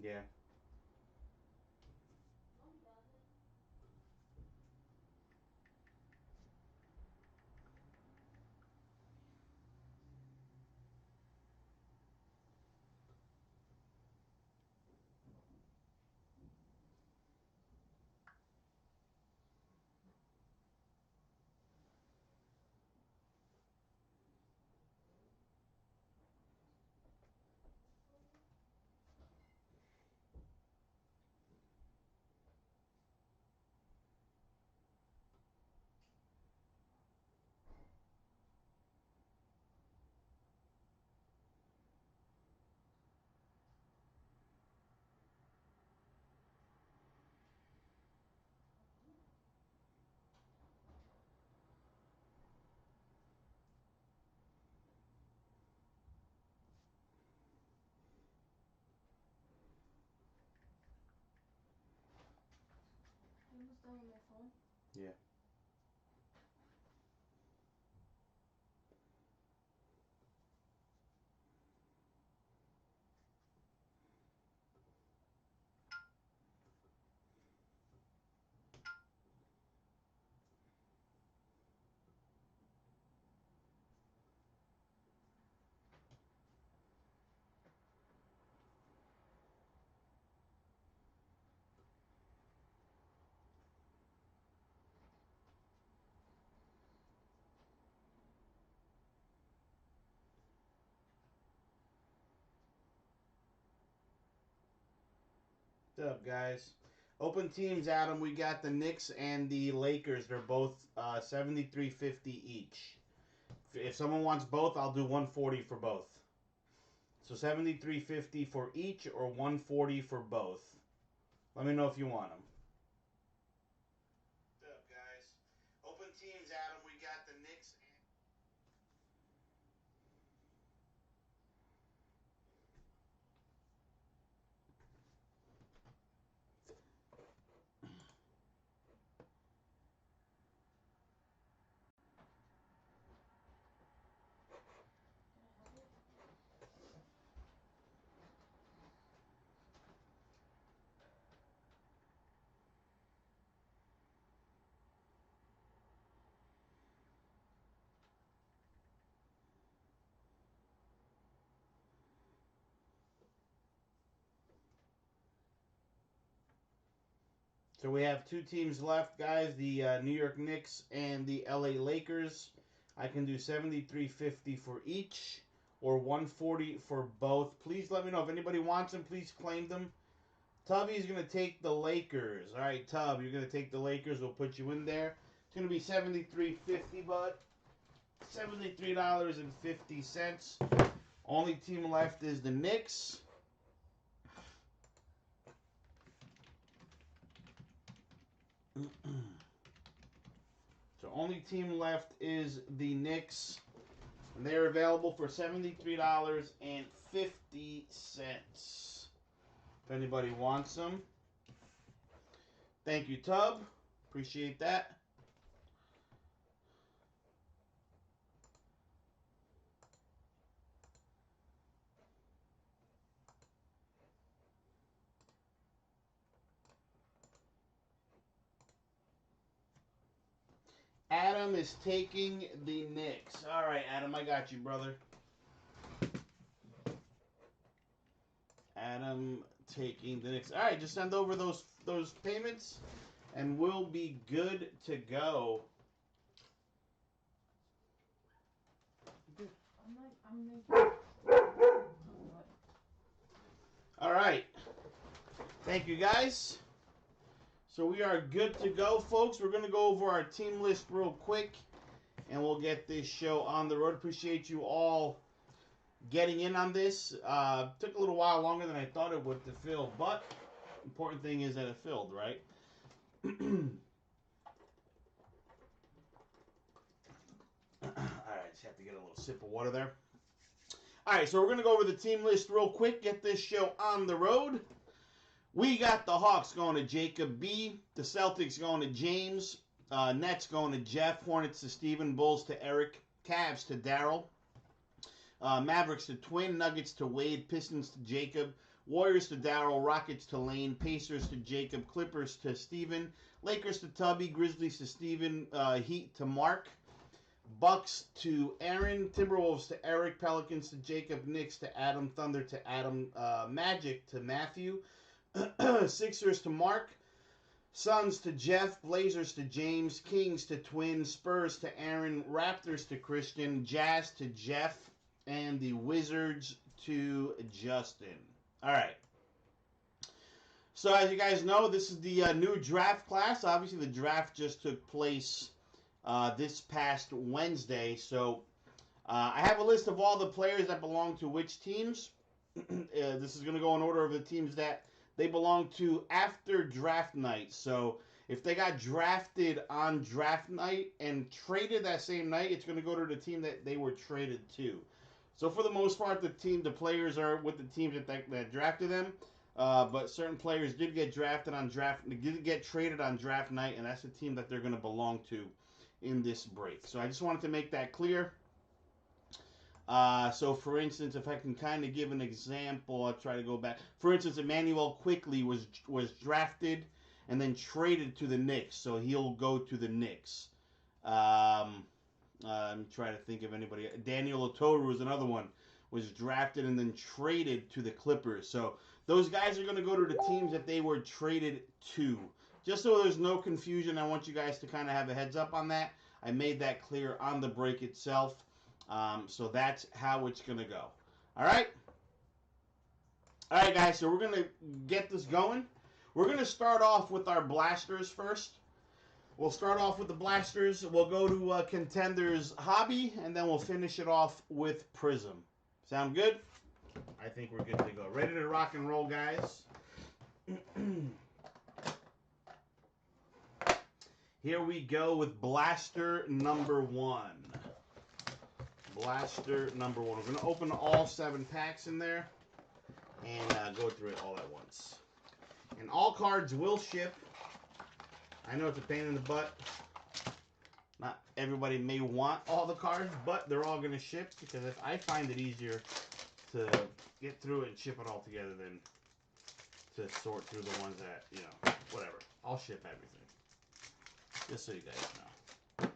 Yeah. You almost done with my phone? Yeah. What's up, guys? Open teams, Adam. We got the Knicks and the Lakers. They're both 73.50 each. If someone wants both, I'll do 140 for both. So 73.50 for each, or 140 for both. Let me know if you want them. What's up, guys? Open teams, Adam. We got the Knicks and So we have two teams left, guys. The New York Knicks and the LA Lakers. I can do 73.50 for each, or 140 for both. Please let me know if anybody wants them. Please claim them. Tubby's gonna take the Lakers. All right, Tub, you're gonna take the Lakers. We'll put you in there. It's gonna be 73.50, bud. $73.50. Only team left is the Knicks. So only team left is the Knicks. And they're available for $73.50. If anybody wants them. Thank you, Tub. Appreciate that. Adam is taking the Knicks. All right, Adam, I got you, brother. Adam taking the Knicks. All right, just send over those payments, and we'll be good to go. All right. Thank you, guys. So we are good to go, folks. We're going to go over our team list real quick, and we'll get this show on the road. Appreciate you all getting in on this. Took a little while longer than I thought it would to fill, but important thing is that it filled, right? All right, just have to get a little sip of water there. All right, so we're going to go over the team list real quick, get this show on the road. We got the Hawks going to Jacob B. The Celtics going to James. Nets going to Jeff. Hornets to Steven. Bulls to Eric. Cavs to Daryl. Mavericks to Twin. Nuggets to Wade. Pistons to Jacob. Warriors to Darryl, Rockets to Lane, Pacers to Jacob, Clippers to Steven, Lakers to Tubby, Grizzlies to Steven, Heat to Mark, Bucks to Aaron, Timberwolves to Eric, Pelicans to Jacob, Knicks to Adam, Thunder to Adam, Magic to Matthew, Sixers to Mark, Suns to Jeff, Blazers to James, Kings to Twin, Spurs to Aaron, Raptors to Christian, Jazz to Jeff, and the Wizards to Justin. All right. So as you guys know, this is the new draft class. Obviously, the draft just took place this past Wednesday. So I have a list of all the players that belong to which teams. This is going to go in order of the teams that they belong to after draft night. So if they got drafted on draft night and traded that same night, it's going to go to the team that they were traded to. So for the most part, the players are with the teams that drafted them. But certain players did get traded on draft night, and that's the team that they're going to belong to in this break. So I just wanted to make that clear. So, for instance, if I can kind of give an example, I'll try to go back. For instance, Emmanuel Quickly was drafted and then traded to the Knicks, so he'll go to the Knicks. I'm trying to think of anybody. Daniel Otoru is another one. Was drafted and then traded to the Clippers. So those guys are going to go to the teams that they were traded to. Just so there's no confusion, I want you guys to kind of have a heads up on that. I made that clear on the break itself. So that's how it's going to go. All right? All right, guys, so we're going to get this going. We're going to start off with our blasters first. We'll start off with the blasters. We'll go to Contenders Hobby, and then we'll finish it off with Prism. Sound good? I think we're good to go. Ready to rock and roll, guys. Here we go with blaster number 1. Blaster number 1. We're going to open all 7 packs in there and go through it all at once. And all cards will ship. I know it's a pain in the butt. Not everybody may want all the cards, but they're all going to ship because if I find it easier to get through it and ship it all together than to sort through the ones that, you know, whatever. I'll ship everything. Just so you guys know.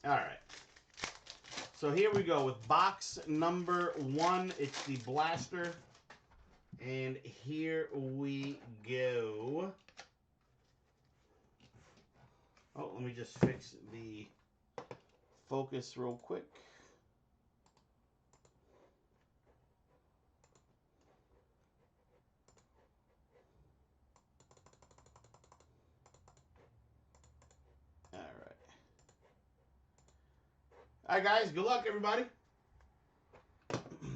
Alright. So here we go with box number 1. It's the blaster. And here we go. Oh, let me just fix the focus real quick. All right, guys. Good luck, everybody.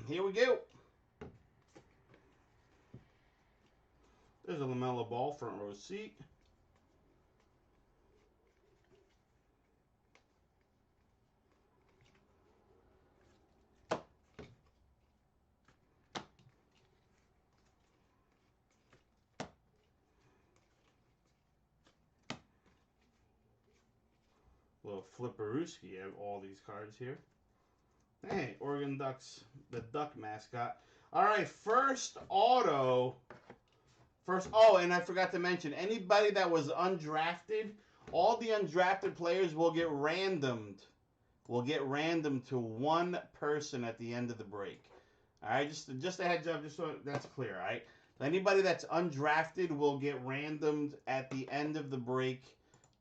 Here we go. There's a LaMelo Ball front row seat. Little Flipperooski of all these cards here. Hey, Oregon Ducks, the Duck mascot. All right, first auto. Oh, and I forgot to mention, anybody that was undrafted, all the undrafted players will get randomed. Will get randomed to one person at the end of the break. All right, just a heads up, just so that's clear. All right, anybody that's undrafted will get randomed at the end of the break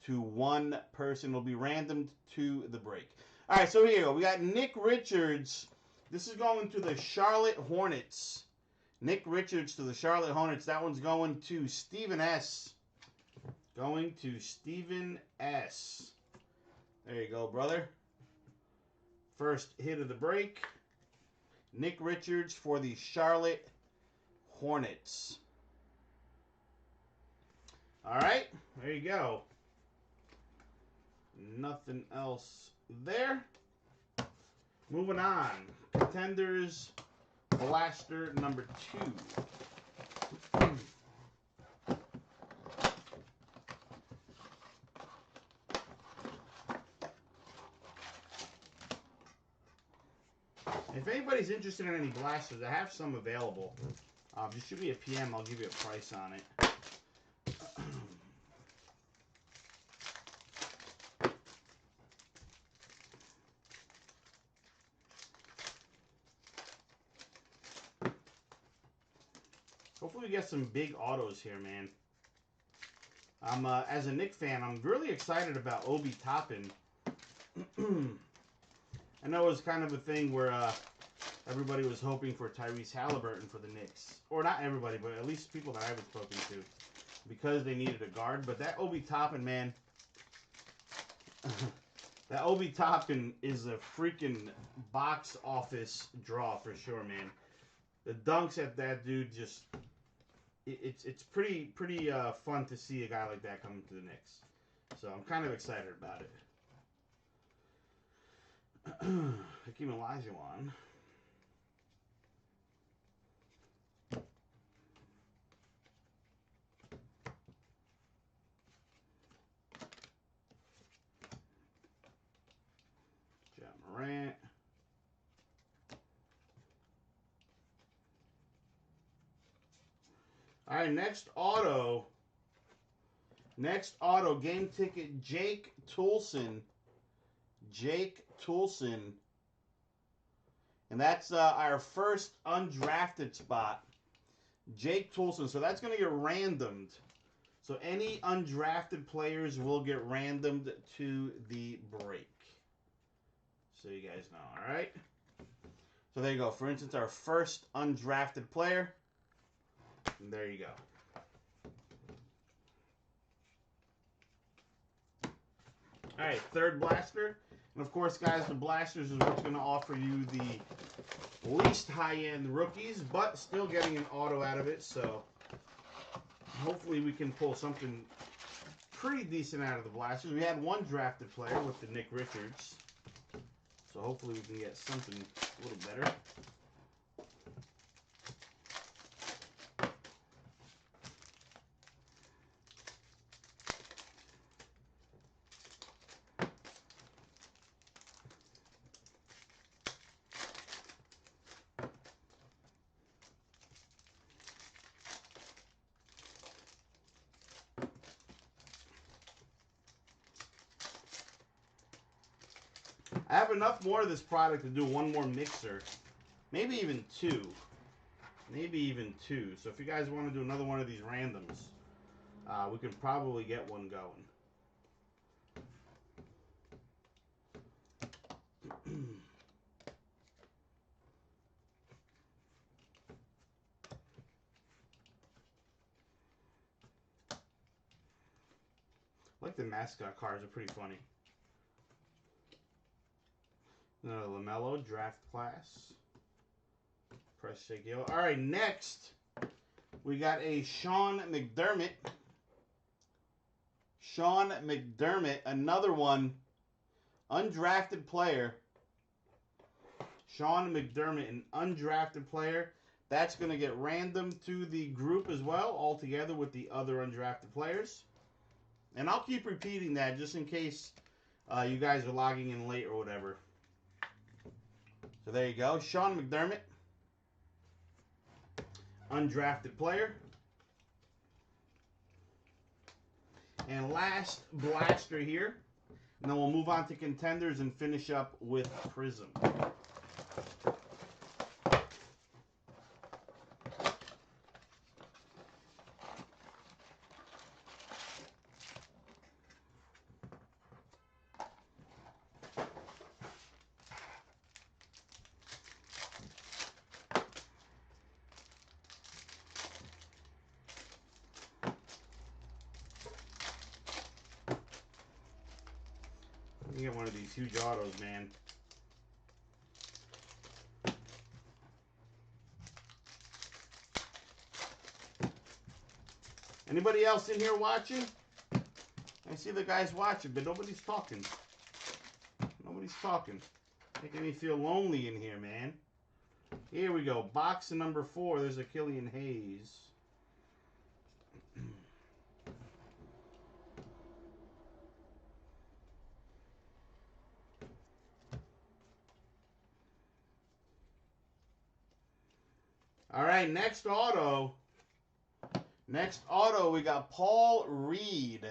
to one person. Will be randomed to the break. All right, so here we go. We got Nick Richards. This is going to the Charlotte Hornets. Nick Richards to the Charlotte Hornets. That one's going to Stephen S. Going to Stephen S. There you go, brother. First hit of the break. Nick Richards for the Charlotte Hornets. All right, there you go. Nothing else there. Moving on. Contenders Blaster number 2. anybody's interested in any blasters, I have some available. Just shoot me a PM. I'll give you a price on it. Hopefully we get some big autos here, man. I'm as a Knick fan, I'm really excited about Obi Toppin. I know it was kind of a thing where everybody was hoping for Tyrese Halliburton for the Knicks. Or not everybody, but at least people that I was hoping to. Because they needed a guard. But that Obi Toppin, man. That Obi Toppin is a freaking box office draw for sure, man. The dunks at that dude just... It's pretty fun to see a guy like that coming to the Knicks. So I'm kind of excited about it. Hakeem Olajuwon. Ja Morant. All right, next auto. Next auto, game ticket, Jake Toolson. Jake Toolson. And that's our first undrafted spot. Jake Toolson. So that's going to get randomed. So any undrafted players will get randomed to the break. So you guys know, all right? So there you go. For instance, our first undrafted player. And there you go. All right, third blaster. And of course, guys, the blasters is what's going to offer you the least high-end rookies, but still getting an auto out of it. So hopefully we can pull something pretty decent out of the blasters. We had one drafted player with the Nick Richards. So hopefully we can get something a little better. I have enough more of this product to do one more mixer. Maybe even two. Maybe even two. So if you guys want to do another one of these randoms, we can probably get one going. I like the mascot cards. Are pretty funny. Another LaMelo draft class. Press shake yellow. All right, next we got a Sean McDermott. Sean McDermott, another one, undrafted player. Sean McDermott, an undrafted player. That's going to get random to the group as well, all together with the other undrafted players. And I'll keep repeating that just in case you guys are logging in late or whatever. So there you go. Sean McDermott, undrafted player. And last blaster here. And then we'll move on to contenders and finish up with Prism. Let me get one of these huge autos, man. Anybody else in here watching? I see the guys watching, but nobody's talking. Nobody's talking. Making me feel lonely in here, man. Here we go. Box number 4. There's a Killian Hayes. All right, next auto. Next auto, we got Paul Reed.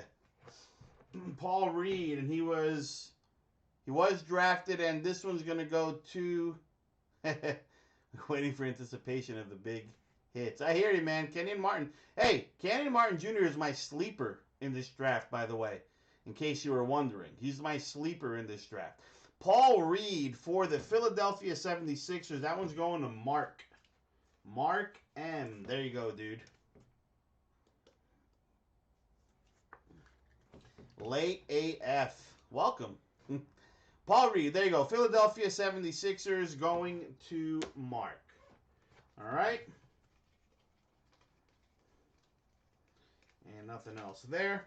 Paul Reed, and he was drafted, and this one's gonna go to. Waiting for anticipation of the big hits. I hear you, man. Kenyon Martin. Hey, Kenyon Martin Jr. is my sleeper in this draft, by the way, in case you were wondering. He's my sleeper in this draft. Paul Reed for the Philadelphia 76ers. That one's going to Mark. Mark M. There you go, dude. Late AF. Welcome. Paul Reed. There you go. Philadelphia 76ers going to Mark. All right. And nothing else there.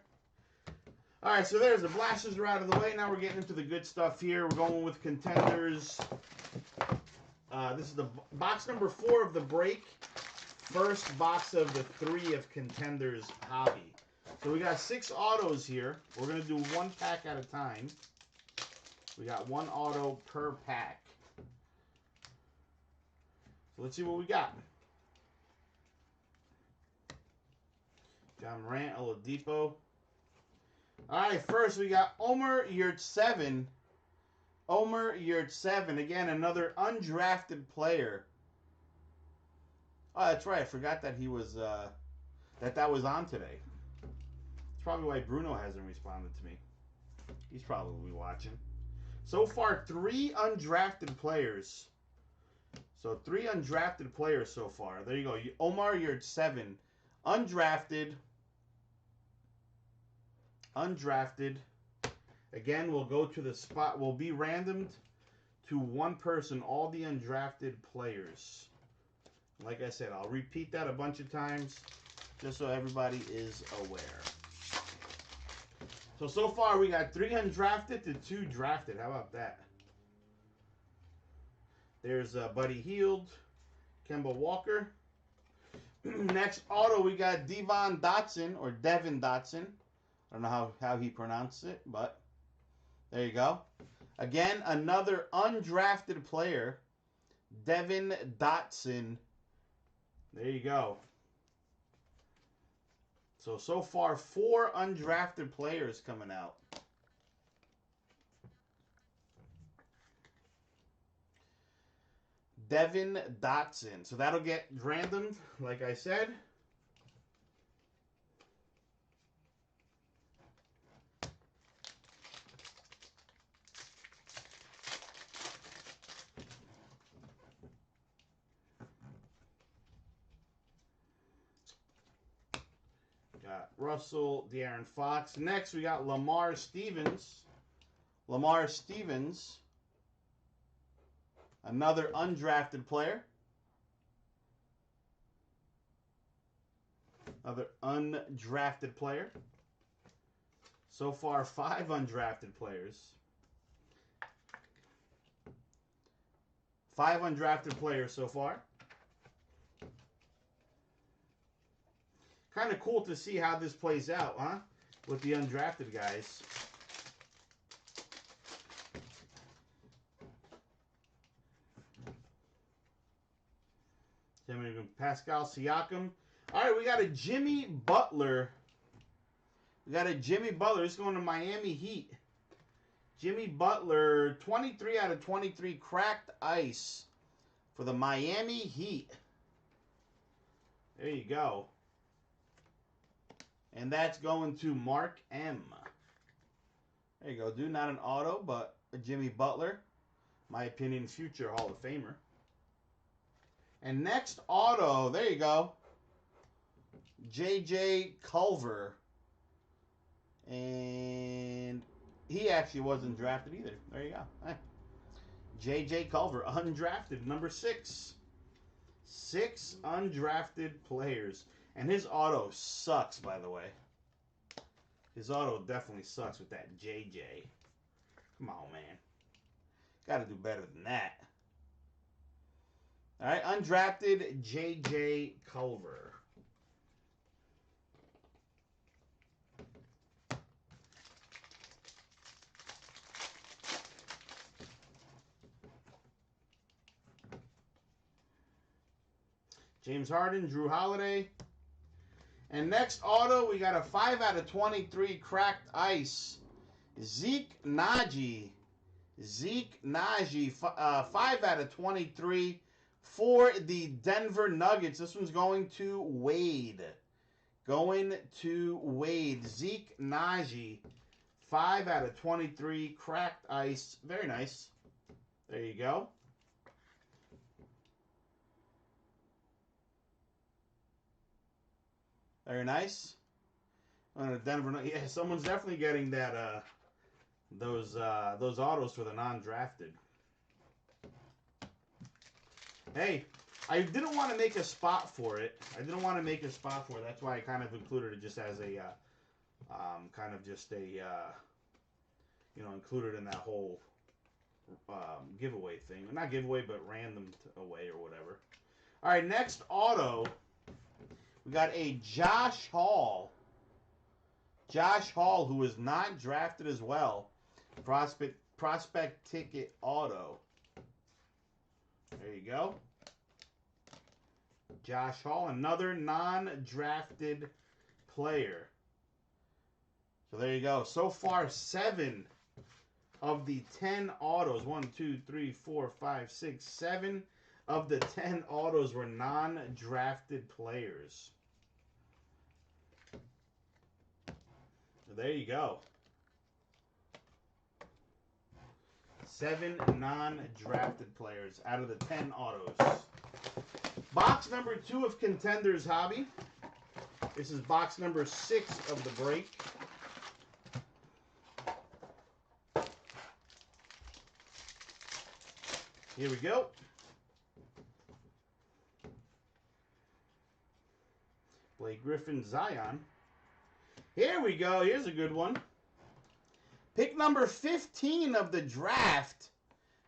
All right, so there's the blasters are out of the way. Now we're getting into the good stuff here. We're going with contenders. This is the box number 4 of the break. First box of the 3 of contenders hobby. So we got 6 autos here. We're going to do 1 pack at a time. We got 1 auto per pack. So let's see what we got. John Morant, Oladipo. All right, first we got Omer Yurtseven. Omer Yurtseven. Again, another undrafted player. Oh, that's right. I forgot that he was that was on today. That's probably why Bruno hasn't responded to me. He's probably watching. So far, 3 undrafted players. So 3 undrafted players so far. There you go. Omar Yurtseven. Undrafted. Undrafted. Again, we'll go to the spot. We'll be randomed to 1 person, all the undrafted players. Like I said, I'll repeat that a bunch of times just so everybody is aware. So far we got 3 undrafted to 2 drafted. How about that? There's Buddy Hield, Kemba Walker. Next auto, we got Devon Dotson, or Devin Dotson. I don't know how he pronounced it, but there you go. Again, another undrafted player, Devin Dotson. There you go. So far, 4 undrafted players coming out. Devin Dotson. So that'll get randomed, like I said. Got Russell, De'Aaron Fox. Next, we got Lamar Stevens. Lamar Stevens. Another undrafted player. Another undrafted player. So far, 5 undrafted players. 5 undrafted players so far. Kind of cool to see how this plays out, huh? With the undrafted guys. Pascal Siakam. All right, we got a Jimmy Butler. We got a Jimmy Butler. This is going to Miami Heat. Jimmy Butler, 23 out of 23 cracked ice for the Miami Heat. There you go. And that's going to Mark M. There you go, dude. Not an auto, but a Jimmy Butler. My opinion, future Hall of Famer. And next auto, there you go. J.J. Culver. And he actually wasn't drafted either. There you go. Hey. J.J. Culver, undrafted, number 6. 6 undrafted players. And his auto sucks, by the way. His auto definitely sucks with that JJ. Come on, man. Got to do better than that. All right, undrafted J.J. Culver. James Harden, Drew Holiday. And next auto, we got a 5 out of 23 cracked ice. Zeke Naji. 5 out of 23 for the Denver Nuggets. This one's going to Wade. Zeke Naji. 5 out of 23 cracked ice. Very nice. There you go. Very nice. Denver. Yeah, someone's definitely getting that. Those autos for the non-drafted. Hey, I didn't want to make a spot for it. That's why I kind of included it just as a included in that whole giveaway thing. Not giveaway, but random away or whatever. All right, next auto. We got a Josh Hall. Who is not drafted as well. Prospect ticket auto. There you go. Josh Hall, another non-drafted player. So there you go. So far, 7 of the 10 autos. 1, 2, 3, 4, 5, 6, 7 of the 10 autos were non-drafted players. So there you go. 7 non-drafted players out of the 10 autos. Box number 2 of Contenders Hobby. This is box number 6 of the break. Here we go. Blake Griffin, Zion. Here we go. Here's a good one. Pick number 15 of the draft.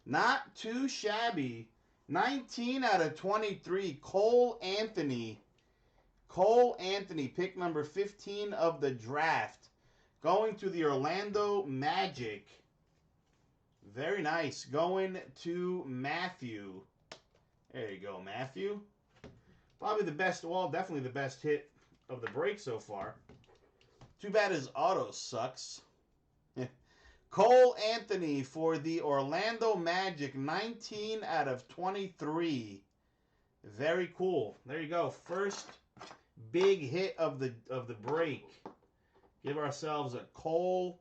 Not too shabby. 19 out of 23. Cole Anthony. Pick number 15 of the draft. Going to the Orlando Magic. Very nice. Going to Matthew. There you go, Matthew. Probably the best, well, definitely the best hit of the break so far. Too bad his auto sucks. Cole Anthony for the Orlando Magic, 19 out of 23. Very cool. There you go. First big hit of the break. Give ourselves a Cole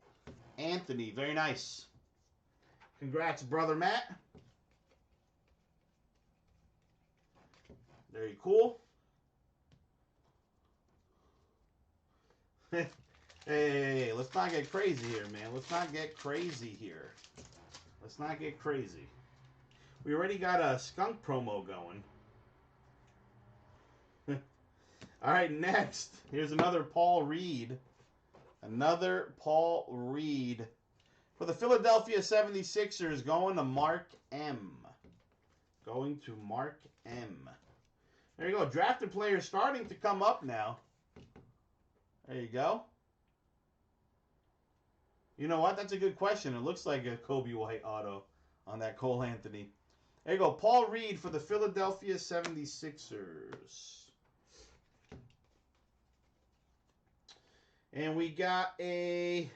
Anthony. Very nice. Congrats, brother Matt. Very cool. Hey, let's not get crazy here, man. Let's not get crazy. We already got a skunk promo going. All right, next. Here's another Paul Reed. For the Philadelphia 76ers, going to Mark M. There you go. Drafted players starting to come up now. There you go. You know what? That's a good question. It looks like a Kobe White auto on that Cole Anthony. There you go. Paul Reed for the Philadelphia 76ers. And we got a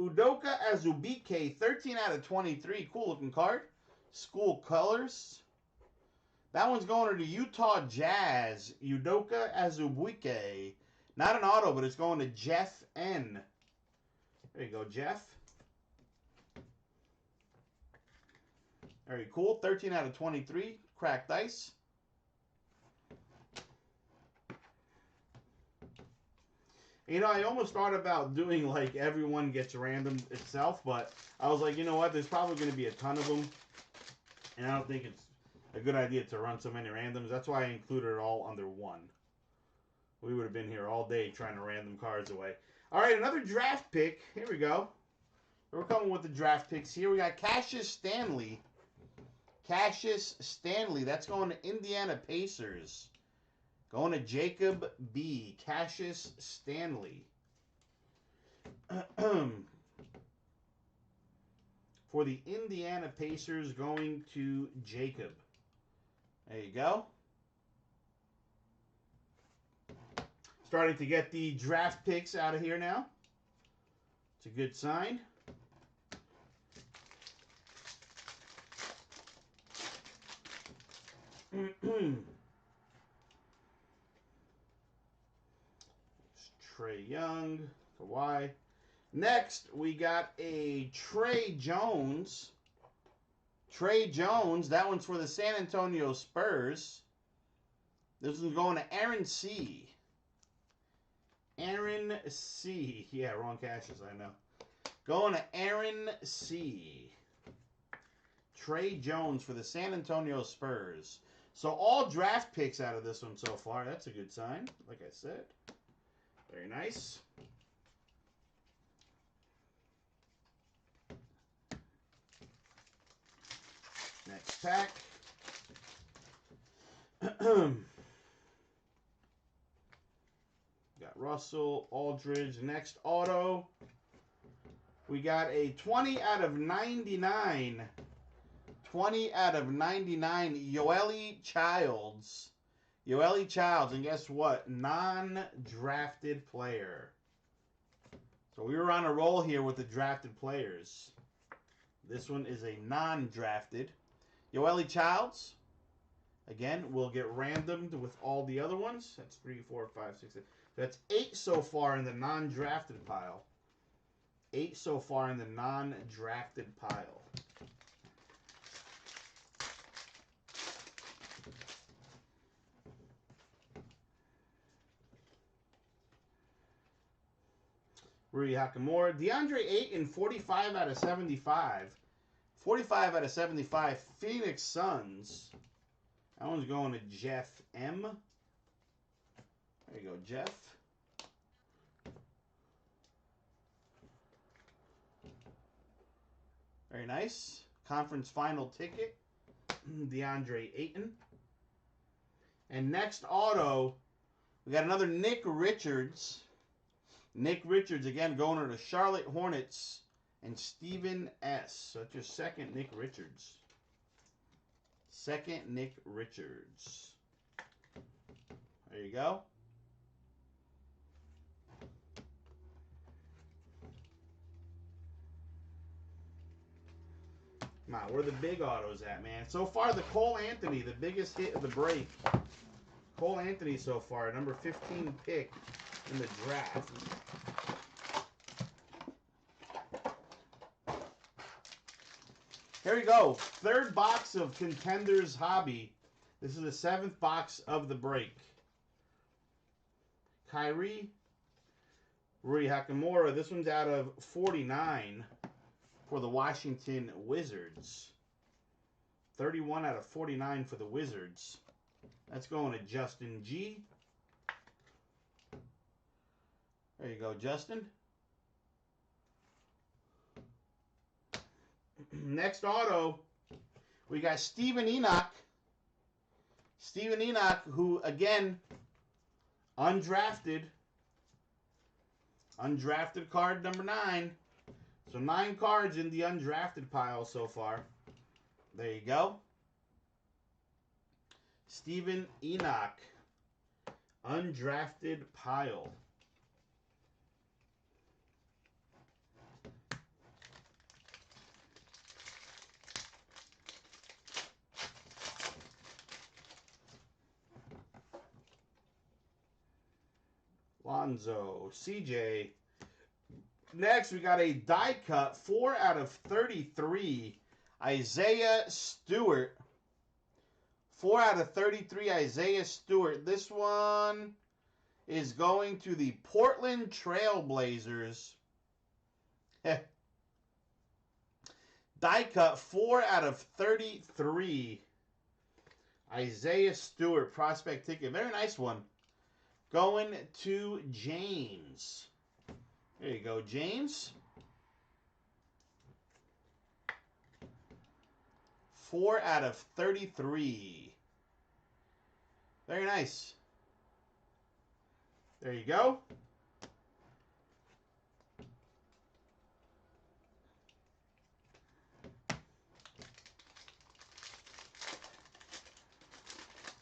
Udoka Azubuike, 13 out of 23. Cool looking card. School colors. That one's going to the Utah Jazz. Udoka Azubuike. Not an auto, but it's going to Jeff N. There you go, Jeff. Very cool. 13 out of 23. Cracked ice. You know, I almost thought about doing like everyone gets random itself, but I was like, you know what? There's probably going to be a ton of them, and I don't think it's a good idea to run so many randoms. That's why I included it all under one. We would have been here all day trying to random cards away. All right, another draft pick. Here we go. We're coming with the draft picks here. We got Cassius Stanley. That's going to Indiana Pacers. Going to Jacob B. Cassius Stanley. For the Indiana Pacers, going to Jacob. There you go. Starting to get the draft picks out of here now. It's a good sign. Trae Young, Kawhi. Next, we got a Trey Jones. Trey Jones, that one's for the San Antonio Spurs. This is going to Aaron C. Aaron C. Yeah, wrong cashes, I know. Going to Aaron C. Trey Jones for the San Antonio Spurs. So all draft picks out of this one so far. That's a good sign, like I said. Very nice. Next pack. Got Russell, Aldridge. Next auto. We got a 20 out of 99. 20 out of 99. Yoeli Childs. Yoeli Childs. And guess what? Non-drafted player. So we were on a roll here with the drafted players. This one is a non-drafted. Yoeli Childs. Again, we'll get randomed with all the other ones. That's 3, 4, 5, 6, 7. That's 8 so far in the non-drafted pile. 8 so far in the non-drafted pile. Rui Hachimura. DeAndre Ayton, 45 out of 75. 45 out of 75. Phoenix Suns. That one's going to Jeff M. There you go, Jeff. Very nice. Conference final ticket. DeAndre Ayton. And next auto, we got another Nick Richards. Nick Richards, again, going to the Charlotte Hornets. And Stephen S. So that's your second Nick Richards. Second Nick Richards. There you go. Come on, where are the big autos at, man? So far, the Cole Anthony, the biggest hit of the break. Cole Anthony so far, number 15 pick in the draft. Here we go. Third box of Contenders Hobby. This is the 7th box of the break. Kyrie. Rui Hachimura. This one's out of 49 for the Washington Wizards. 31 out of 49 for the Wizards. That's going to Justin G. There you go, Justin. Next auto, we got Steven Enoch. Steven Enoch, who, again, undrafted. Undrafted card number 9. So 9 cards in the undrafted pile so far. There you go. Steven Enoch. Undrafted pile. Lonzo, CJ. Next, we got a die cut, 4 out of 33, Isaiah Stewart. 4 out of 33, Isaiah Stewart. This one is going to the Portland Trailblazers. Die cut, 4 out of 33, Isaiah Stewart, prospect ticket. Very nice one. Going to James. There you go, James. 4 out of 33. Very nice. There you go.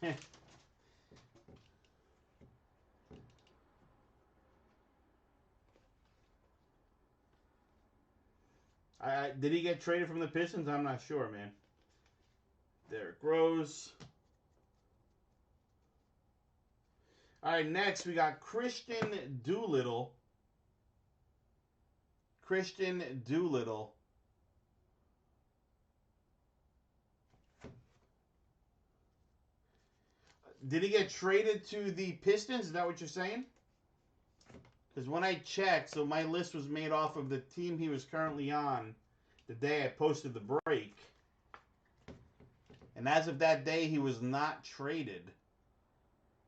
Did he get traded from the Pistons? I'm not sure, man. Derrick Rose. All right, next we got Christian Doolittle. Christian Doolittle. Did he get traded to the Pistons? Is that what you're saying? Because when I checked, so my list was made off of the team he was currently on the day I posted the break. And as of that day, he was not traded.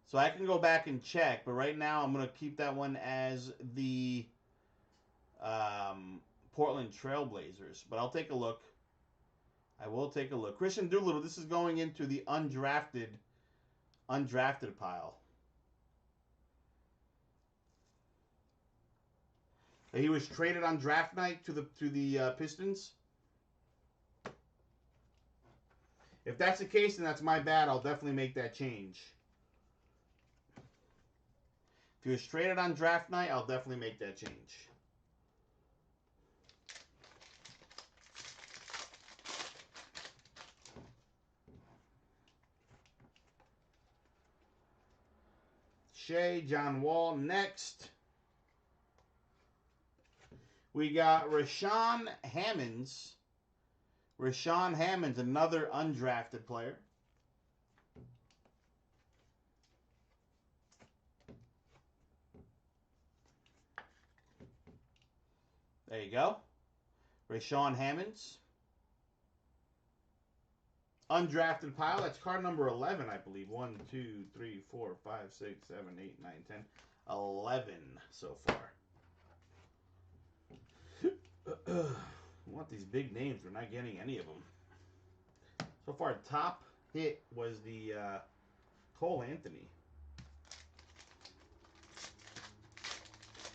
So I can go back and check, but right now I'm going to keep that one as the Portland Trailblazers. But I'll take a look. I will take a look. Christian Doolittle, this is going into the undrafted pile. He was traded on draft night to the Pistons. If that's the case, then that's my bad. I'll definitely make that change. If he was traded on draft night, I'll definitely make that change. Shea, John Wall. Next, we got Rashawn Hammonds. Rashawn Hammonds, another undrafted player. There you go. Rashawn Hammonds. Undrafted pile. That's card number 11, I believe. 1, 2, 3, 4, 5, 6, 7, 8, 9, 10. 11 so far. I want these big names. We're not getting any of them. So far, top hit was the Cole Anthony.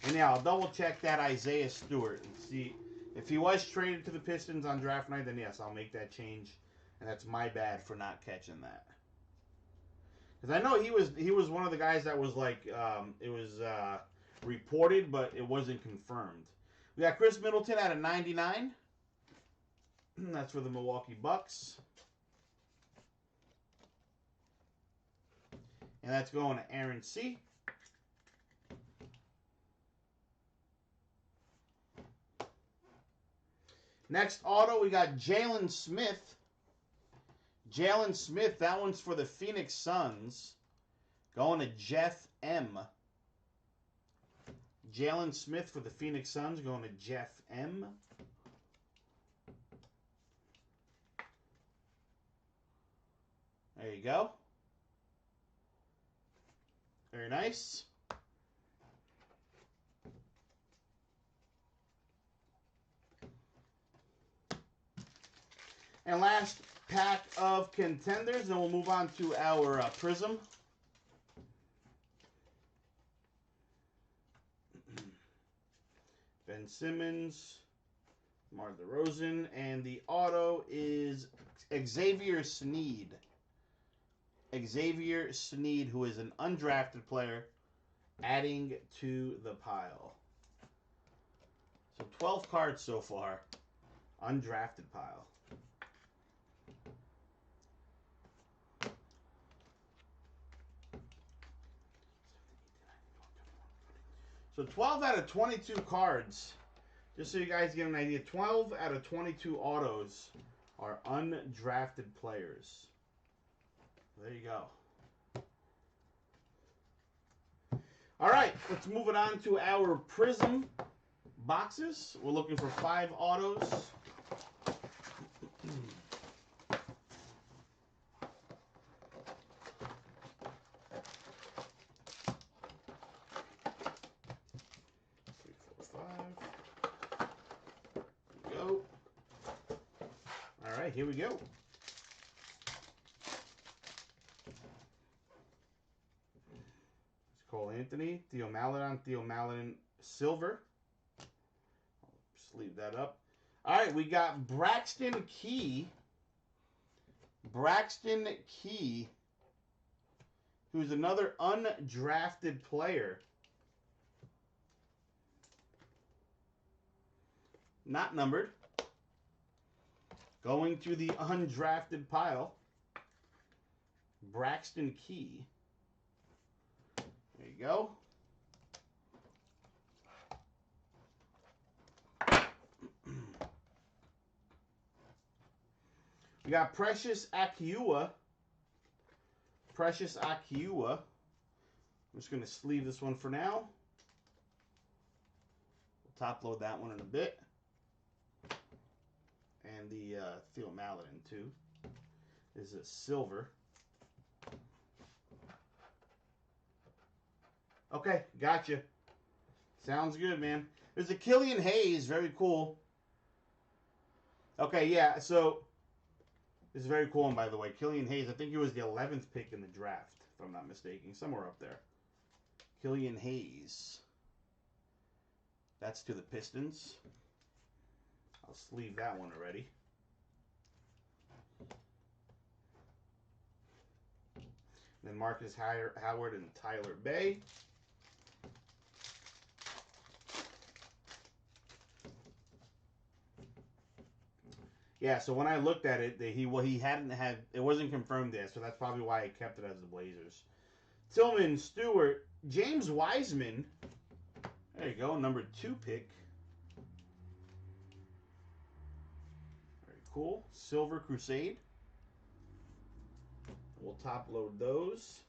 And yeah, I'll double check that Isaiah Stewart and see if he was traded to the Pistons on draft night. Then yes, I'll make that change, and that's my bad for not catching that. Because I know he was one of the guys that was like it was reported, but it wasn't confirmed. We got Chris Middleton at a 99. That's for the Milwaukee Bucks. And that's going to Aaron C. Next auto, we got Jalen Smith. Jalen Smith, that one's for the Phoenix Suns. Going to Jeff M. Jalen Smith for the Phoenix Suns, going to Jeff M. There you go. Very nice. And last pack of contenders, then we'll move on to our Prism. Ben Simmons, DeMar DeRozan, and the auto is Xavier Sneed. Xavier Sneed, who is an undrafted player, adding to the pile. So 12 cards so far, undrafted pile. So 12 out of 22 cards, just so you guys get an idea, 12 out of 22 autos are undrafted players. There you go. All right, let's move it on to our Prism boxes. We're looking for 5 autos. Here we go. It's Cole Anthony, Theo Maledon Silver. I'll sleeve that up. All right, we got Braxton Key. Braxton Key who's another undrafted player. Not numbered. Going to the undrafted pile. Braxton Key. There you go. We got Precious Achiuwa. Precious Achiuwa. I'm just going to sleeve this one for now. We'll top load that one in a bit. And the Theo Maladin, too. This is a silver. Okay, gotcha. Sounds good, man. There's a Killian Hayes. Very cool. Okay, yeah, so this is very cool one, by the way. Killian Hayes, I think he was the 11th pick in the draft, if I'm not mistaken. Somewhere up there. Killian Hayes. That's to the Pistons. I'll sleeve that one already. Then Marcus Howard and Tyler Bay. Yeah, so when I looked at it, he hadn't had, it wasn't confirmed yet, so that's probably why I kept it as the Blazers. Tillman, Stewart, James Wiseman. There you go, number 2 pick. Very cool. Silver Crusade. We'll top load those.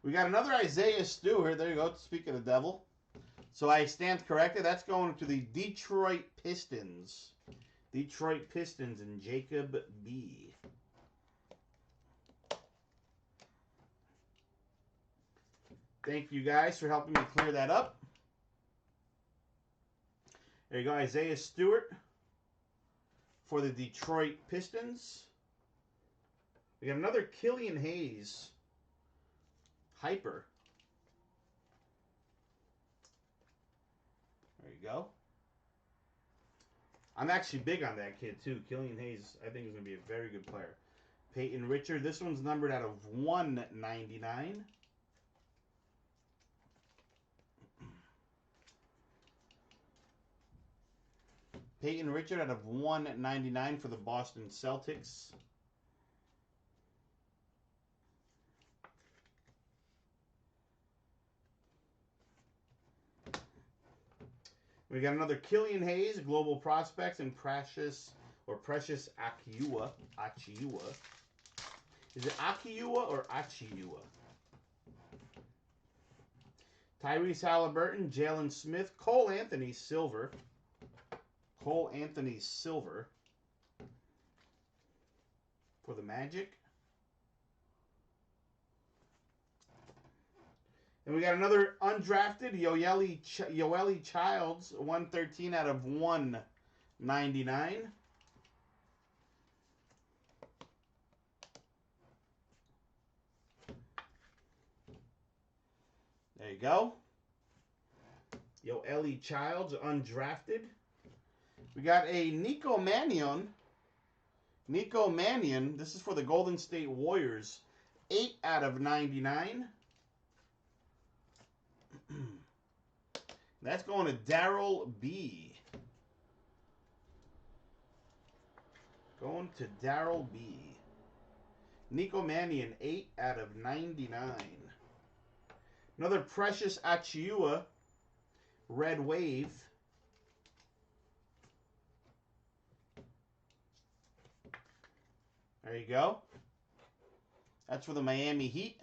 We got another Isaiah Stewart. There you go. Speak of the devil. So I stand corrected. That's going to the Detroit Pistons. Detroit Pistons and Jacob B. Thank you guys for helping me clear that up. There you go, Isaiah Stewart for the Detroit Pistons. We got another Killian Hayes Hyper. There you go. I'm actually big on that kid too. Killian Hayes, I think, is going to be a very good player. Peyton Richard. This one's numbered out of 199. Peyton Richard out of 199 for the Boston Celtics. We got another Killian Hayes, Global Prospects, and Precious Achiuwa. Is it Achiuwa or Achiuwa? Tyrese Halliburton, Jalen Smith, Cole Anthony, Silver. Cole Anthony, Silver. For the Magic. And we got another undrafted, Yoeli Childs, 113 out of 199. There you go. Yoeli Childs, undrafted. We got a Nico Mannion. Nico Mannion, this is for the Golden State Warriors, 8 out of 99. That's going to Daryl B. Going to Daryl B. Nico Mannion, 8 out of 99. Another Precious Achiuwa, Red Wave. There you go. That's for the Miami Heat.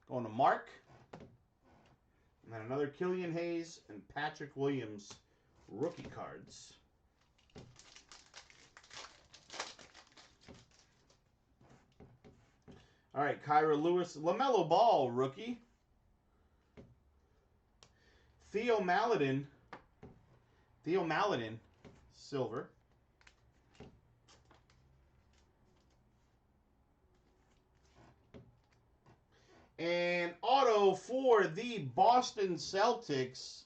Going to Mark. And then another Killian Hayes and Patrick Williams rookie cards. All right, Kyra Lewis, LaMelo Ball rookie. Theo Maladin, silver. And auto for the Boston Celtics.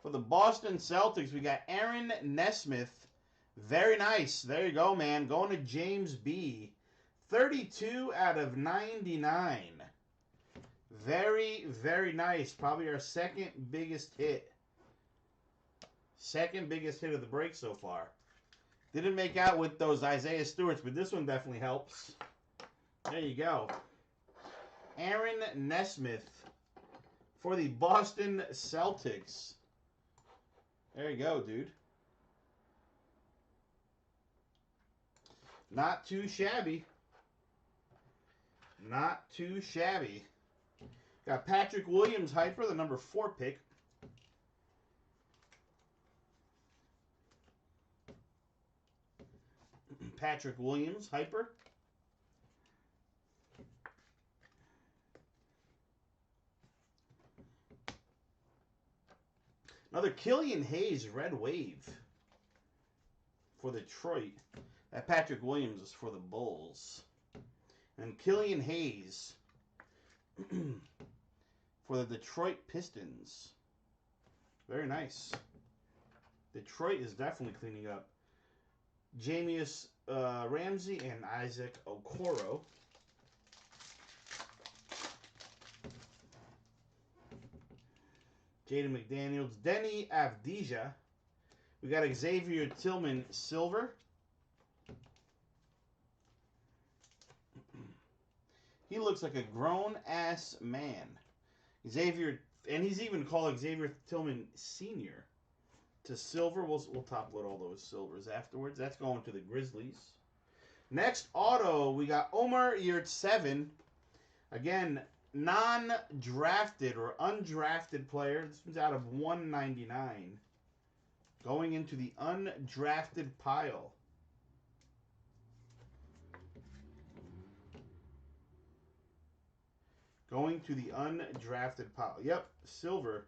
For the Boston Celtics, we got Aaron Nesmith. Very nice. There you go, man. Going to James B. 32 out of 99. Very, very nice. Probably our second biggest hit. Second biggest hit of the break so far. Didn't make out with those Isaiah Stewarts, but this one definitely helps. There you go. Aaron Nesmith for the Boston Celtics. There you go, dude. Not too shabby. Not too shabby. Got Patrick Williams Hyper, the number 4 pick. Patrick Williams Hyper. Another Killian Hayes Red Wave for Detroit. That Patrick Williams is for the Bulls. And Killian Hayes for the Detroit Pistons. Very nice. Detroit is definitely cleaning up. Jamius Ramsey and Isaac Okoro. Jaden McDaniels, Denny Avdija. We got Xavier Tillman Silver. He looks like a grown-ass man. Xavier, and he's even called Xavier Tillman Sr. to silver. We'll top load all those silvers afterwards. That's going to the Grizzlies. Next auto, we got Omer Yurtseven. Again, non-drafted or undrafted player. This one's out of 199. Going into the undrafted pile. Going to the undrafted pile. Yep, silver.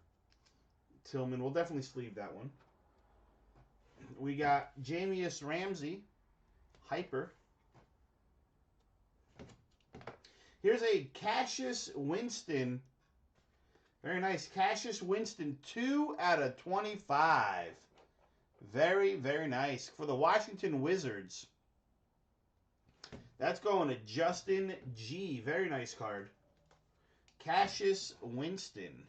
Tillman. We'll definitely sleeve that one. We got Jamius Ramsey. Hyper. Here's a Cassius Winston. Very nice. Cassius Winston, 2 out of 25. Very, very nice. For the Washington Wizards. That's going to Justin G. Very nice card. Cassius Winston.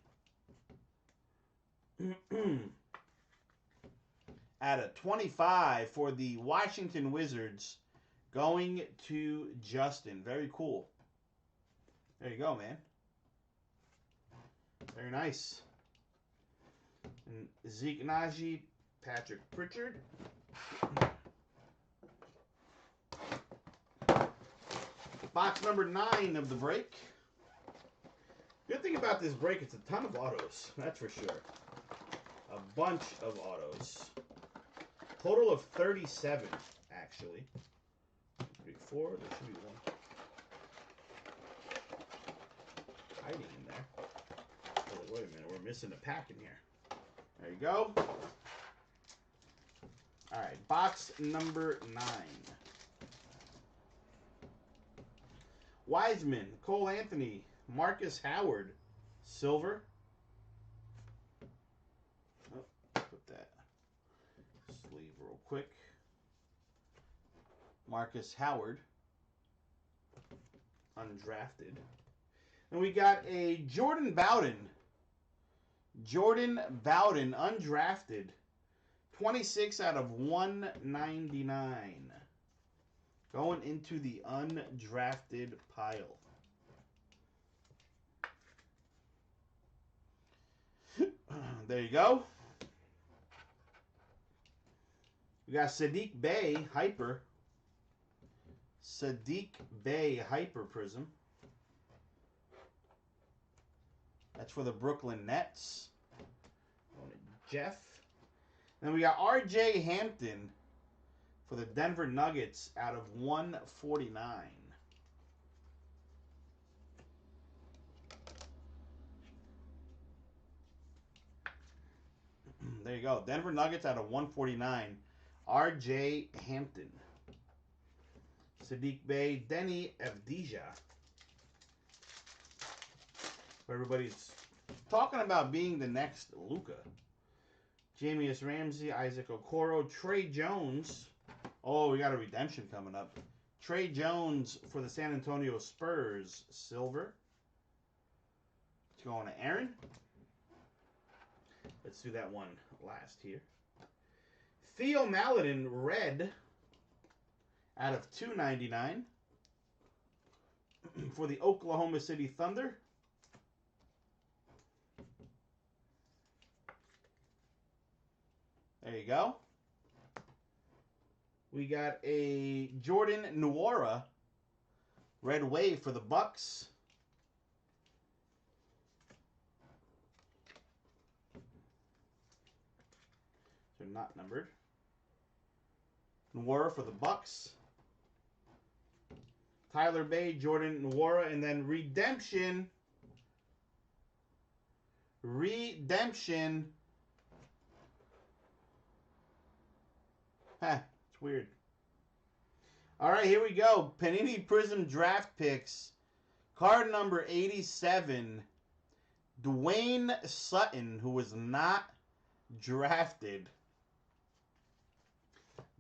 Out of 25 for the Washington Wizards. Going to Justin. Very cool. There you go, man. Very nice. And Zeke Naji, Patrick Pritchard. Box number 9 of the break. Good thing about this break, it's a ton of autos. That's for sure. A bunch of autos. Total of 37, actually. 3, 4, there should be one hiding in there. Oh, wait a minute, we're missing a pack in here. There you go. Alright, box number 9. Wiseman, Cole Anthony, Marcus Howard, silver. Oh, put that sleeve real quick. Marcus Howard, undrafted. And we got a Jordan Bowden. Jordan Bowden, undrafted. 26 out of 199. Going into the undrafted pile. There you go. We got Sadiq Bey Hyper. Sadiq Bey Hyper Prism. That's for the Brooklyn Nets. Jeff. Then we got R.J. Hampton for the Denver Nuggets out of 149. There you go. Denver Nuggets out of 149. R.J. Hampton. Sadiq Bey, Denny Avdija. Everybody's talking about being the next Luka. Jamius Ramsey, Isaac Okoro, Trey Jones. Oh, we got a redemption coming up. Trey Jones for the San Antonio Spurs, silver. It's going to Aaron. Let's do that one last here. Theo Maladin, red, out of 299 for the Oklahoma City Thunder. There you go. We got a Jordan Nwora, red wave for the Bucks. They're not numbered. Nwora for the Bucks. Tyler Bay, Jordan Nwora, and then redemption. Huh, it's weird. All right, here we go. Panini Prism Draft Picks. Card number 87. Dwayne Sutton, who was not drafted,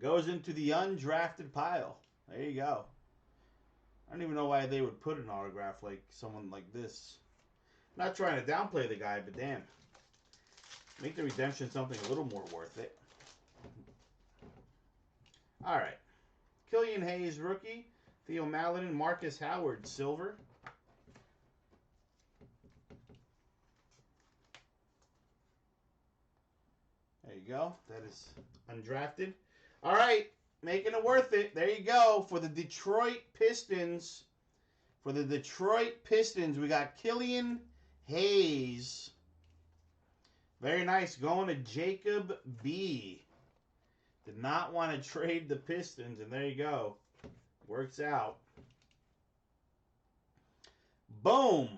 goes into the undrafted pile. There you go. I don't even know why they would put an autograph like someone like this. Not trying to downplay the guy, but damn. Make the redemption something a little more worth it. All right. Killian Hayes, rookie. Theo Maladin, Marcus Howard, silver. There you go. That is undrafted. All right. Making it worth it. There you go. For the Detroit Pistons. For the Detroit Pistons, we got Killian Hayes. Very nice. Going to Jacob B. Did not want to trade the Pistons, and there you go. Works out. Boom.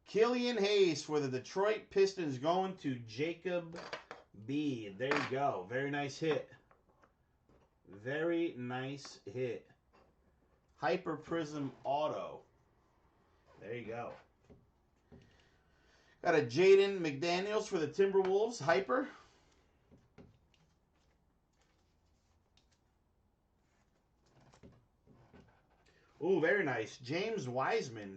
Killian Hayes for the Detroit Pistons going to Jacob B. There you go. Very nice hit. Very nice hit. Hyper Prism Auto. There you go. Got a Jaden McDaniels for the Timberwolves. Hyper. Ooh, very nice. James Wiseman.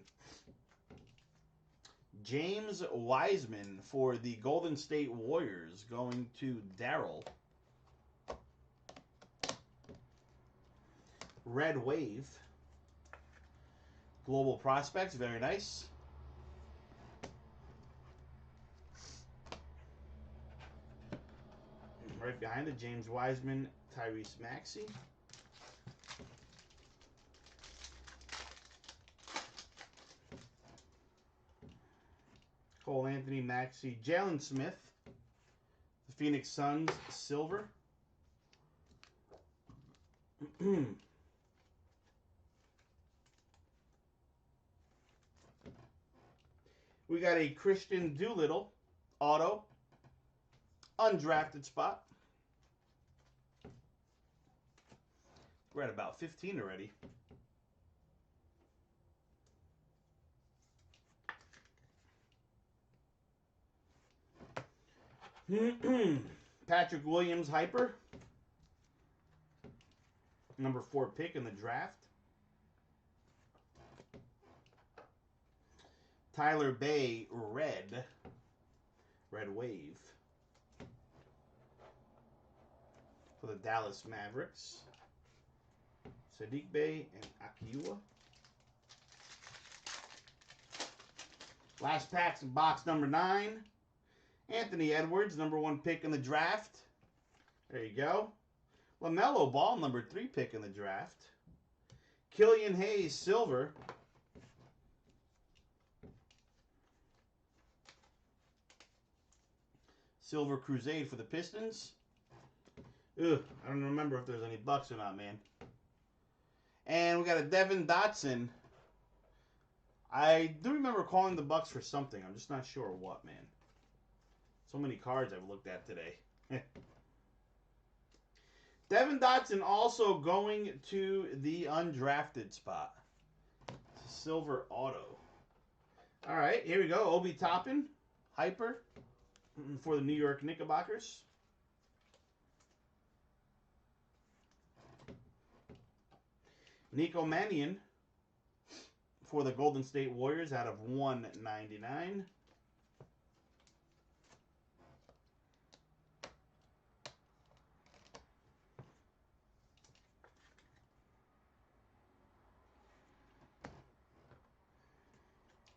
James Wiseman for the Golden State Warriors going to Darryl. Red Wave. Global Prospects, very nice. Right behind it, James Wiseman, Tyrese Maxey. Cole Anthony, Maxey, Jalen Smith. The Phoenix Suns, silver. We got a Christian Doolittle auto. Undrafted spot. We're at about 15 already. Patrick Williams, Hyper. Number 4 pick in the draft. Tyler Bay, red. Red Wave. For the Dallas Mavericks. Sadiq Bey and Akiwa. Last packs in box number 9. Anthony Edwards, number 1 pick in the draft. There you go. LaMelo Ball, number 3 pick in the draft. Killian Hayes, silver. Silver Crusade for the Pistons. Ugh, I don't remember if there's any Bucks or not, man. And we got a Devin Dotson. I do remember calling the Bucks for something. I'm just not sure what, man. So many cards I've looked at today. Devin Dotson also going to the undrafted spot. Silver auto. All right, here we go. Obi Toppin, Hyper for the New York Knickerbockers. Nico Mannion for the Golden State Warriors out of 199.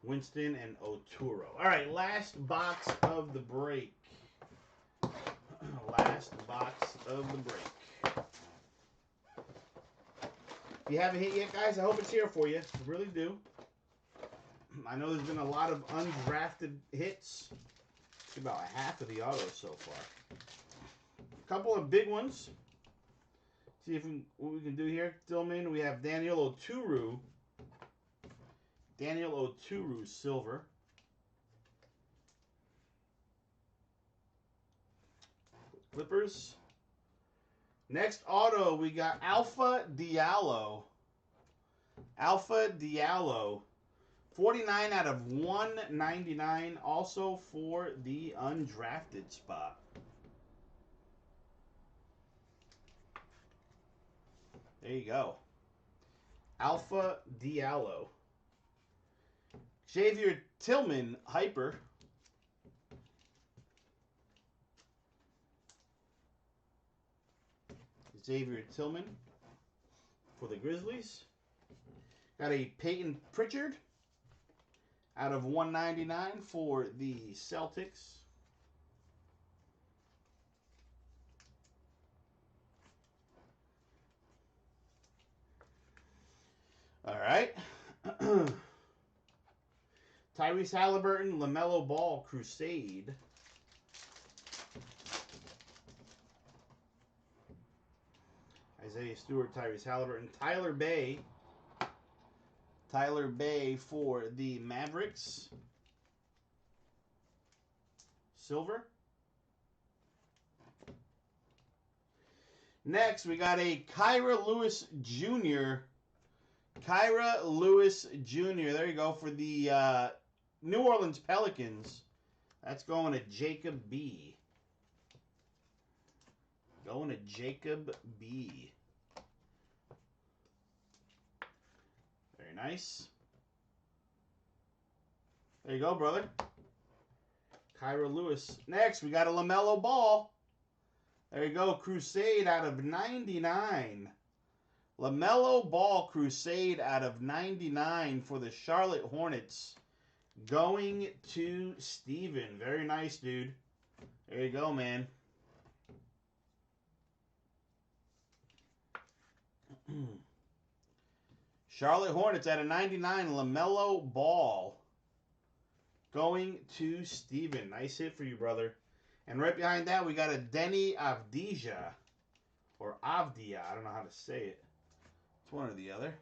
Winston and Oturo. All right, last box of the break. Last box of the break. If you haven't hit yet, guys, I hope it's here for you. I really do. I know there's been a lot of undrafted hits. It's about half of the autos so far. A couple of big ones. See if what we can do here. Tillman, we have Daniel Oturu. Daniel Oturu, silver. Clippers. Next auto, we got Alpha Diallo. Alpha Diallo. 49 out of 199, also for the undrafted spot. There you go. Alpha Diallo. Xavier Tillman, hyper. Xavier Tillman for the Grizzlies. Got a Peyton Pritchard out of 199 for the Celtics. All right. Tyrese Halliburton, LaMelo Ball, Crusade. Isaiah Stewart, Tyrese Halliburton, Tyler Bay. Tyler Bay for the Mavericks. Silver. Next, we got a Kyra Lewis Jr. Kyra Lewis Jr. There you go for the New Orleans Pelicans. That's going to Jacob B. Going to Jacob B. Very nice. There you go, brother. Kyra Lewis. Next, we got a LaMelo Ball. There you go. Crusade out of 99. LaMelo Ball Crusade out of 99 for the Charlotte Hornets. Going to Steven. Very nice, dude. There you go, man. Charlotte Hornets out of 99. LaMelo Ball. Going to Steven. Nice hit for you, brother. And right behind that, we got a Denny Avdija. Or Avdia. I don't know how to say it. It's one or the other.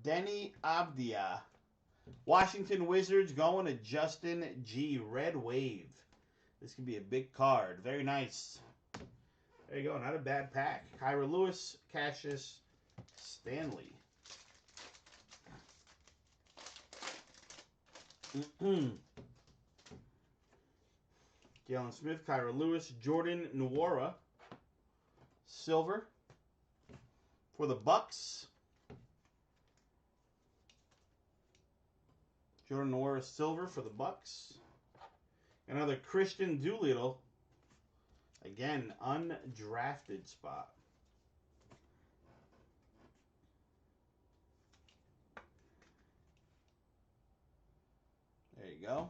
Denny Avdia. Washington Wizards going to Justin G. Red Wave. This could be a big card. Very nice. There you go. Not a bad pack. Kyra Lewis, Cassius Stanley. Galen Smith, Kyra Lewis, Jordan Nwora, silver for the Bucks. Jordan Nwora, silver for the Bucks. Another Christian Doolittle. Again, undrafted spot. There you go.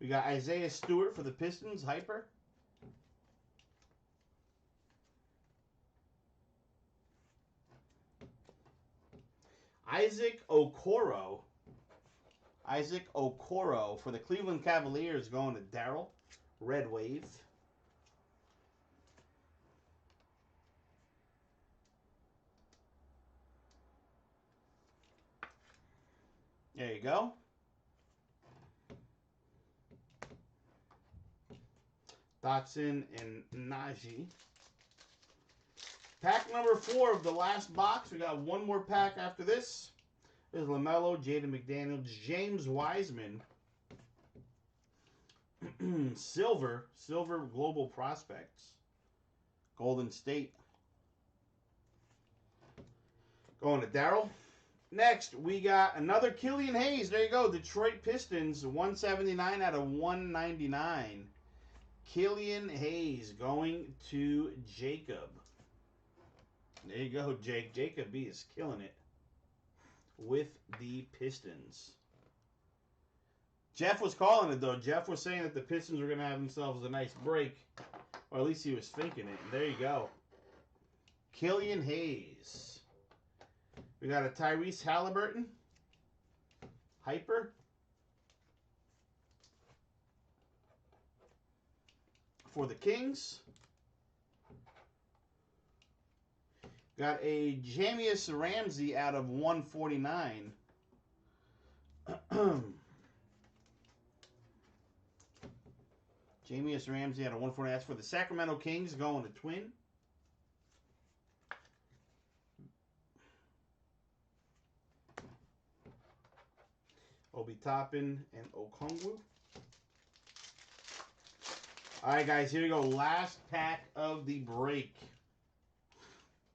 We got Isaiah Stewart for the Pistons, hyper. Isaac Okoro. Isaac Okoro for the Cleveland Cavaliers going to Darryl. Red Wave. There you go. Dotson and Najee. Pack number 4 of the last box. We got one more pack after this. There's LaMelo, Jaden McDaniels, James Wiseman, Silver Global Prospects, Golden State. Going to Daryl. Next, we got another Killian Hayes. There you go. Detroit Pistons, 179 out of 199. Killian Hayes going to Jacob. There you go, Jake. Jacob B is killing it with the Pistons. Jeff was calling it, though. Jeff was saying that the Pistons were going to have themselves a nice break. Or at least he was thinking it. There you go. Killian Hayes. We got a Tyrese Halliburton. Hyper. For the Kings. Got a Jamius Ramsey out of 149. Jamius Ramsey out of 149. That's for the Sacramento Kings, going to Twin. Obi Toppin and Okongwu. All right, guys, here we go. Last pack of the break.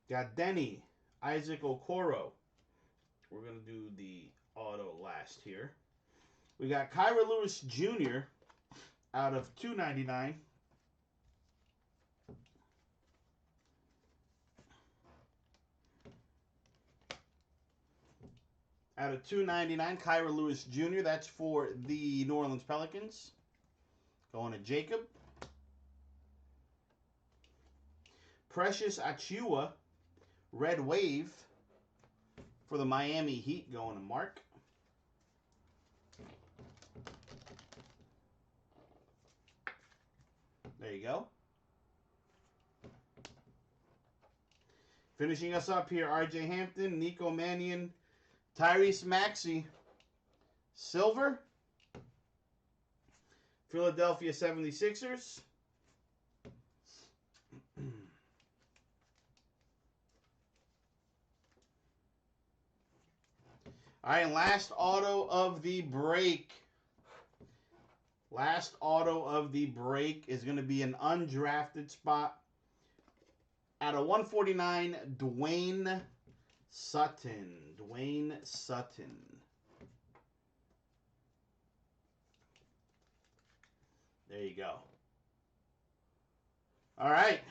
Got Denny, Isaac Okoro. We're going to do the auto last here. We got Kyra Lewis Jr. out of 299. Out of 299, Kyra Lewis Jr. That's for the New Orleans Pelicans. Going to Jacob. Precious Achiuwa, Red Wave for the Miami Heat, going to Mark. There you go. Finishing us up here, RJ Hampton, Nico Mannion, Tyrese Maxey, Silver, Philadelphia 76ers. All right, last auto of the break. Last auto of the break is going to be an undrafted spot. Out of 149, Dwayne Sutton. Dwayne Sutton. There you go. All right.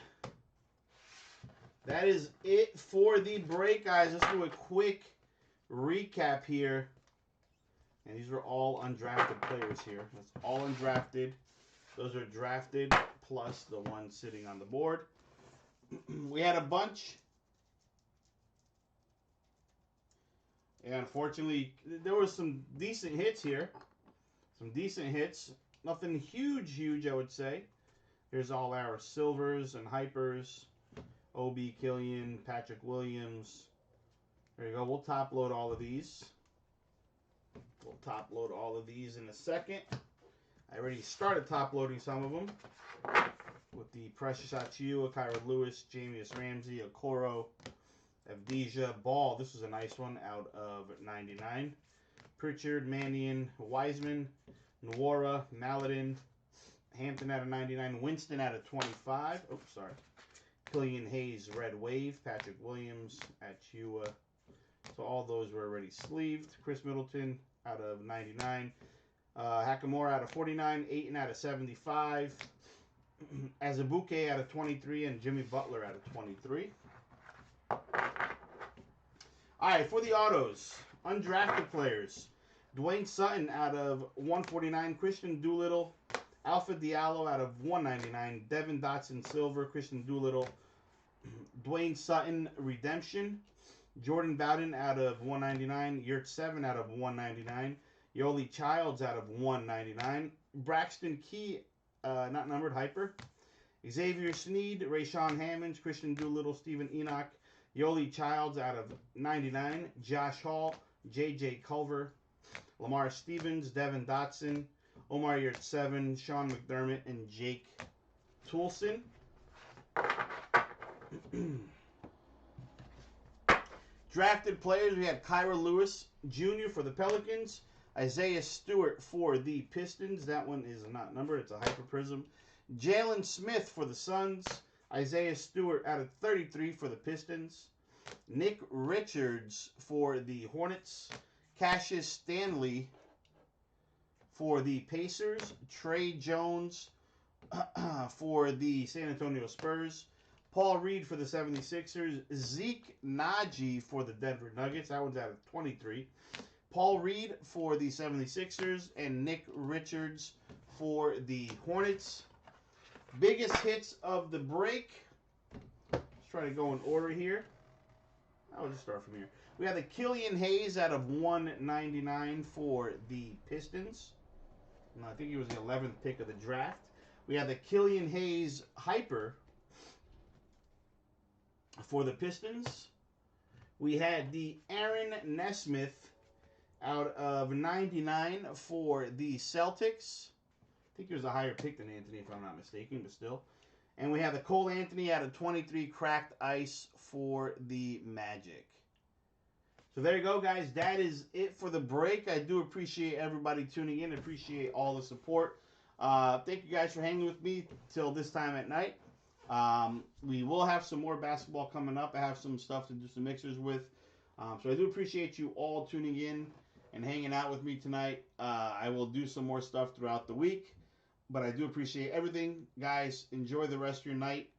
That is it for the break, guys. Let's do a quick recap here. And these are all undrafted players here. That's all undrafted. Those are drafted plus the one sitting on the board. We had a bunch. And unfortunately, there was some decent hits here. Some decent hits. Nothing huge, I would say. Here's all our silvers and hypers. Obi, Killian, Patrick Williams. There you go. We'll top load all of these. We'll top load all of these in a second. I already started top loading some of them. With the Precious Achiuwa, Kyra Lewis, Jamius Ramsey, Okoro, Avdija, Ball. This was a nice one out of 99. Pritchard, Mannion, Wiseman, Nwora, Maladin, Hampton out of 99. Winston out of 25. Oops, sorry. Killian Hayes, Red Wave. Patrick Williams, Achiuwa. So all those were already sleeved. Chris Middleton out of 99. Hachimura out of 49. Ayton out of 75. Azubuike out of 23. And Jimmy Butler out of 23. All right, for the autos, undrafted players. Dwayne Sutton out of 149. Christian Doolittle. Alpha Diallo out of 199. Devin Dotson Silver. Christian Doolittle. Dwayne Sutton Redemption. Jordan Bowden out of 199. Yurt 7 out of 199. Yoli Childs out of 199. Braxton Key, not numbered, hyper. Xavier Sneed, Rayshawn Hammonds, Christian Doolittle, Stephen Enoch. Yoli Childs out of 99. Josh Hall, J.J. Culver. Lamar Stevens, Devin Dotson. Omar Yurt 7, Sean McDermott, and Jake Toulson. Drafted players, we had Kyra Lewis Jr. for the Pelicans. Isaiah Stewart for the Pistons. That one is not numbered. It's a Hyper Prism. Jalen Smith for the Suns. Isaiah Stewart out of 33 for the Pistons. Nick Richards for the Hornets. Cassius Stanley for the Pacers. Trey Jones for the San Antonio Spurs. Paul Reed for the 76ers. Zeke Naji for the Denver Nuggets. That one's out of 23. Paul Reed for the 76ers. And Nick Richards for the Hornets. Biggest hits of the break. Let's try to go in order here. I'll just start from here. We have the Killian Hayes out of 199 for the Pistons. And I think he was the 11th pick of the draft. We have the Killian Hayes Hyper for the Pistons. We had the Aaron Nesmith out of 99 for the Celtics. I think he was a higher pick than Anthony, if I'm not mistaken, but still. And we have the Cole Anthony out of 23 cracked ice for the Magic. So there you go, guys. That is it for the break. I do appreciate everybody tuning in. Appreciate all the support. Thank you guys for hanging with me till this time at night. We will have some more basketball coming up. I have some stuff to do some mixers with. So I do appreciate you all tuning in and hanging out with me tonight. I will do some more stuff throughout the week. But I do appreciate everything. Guys, enjoy the rest of your night.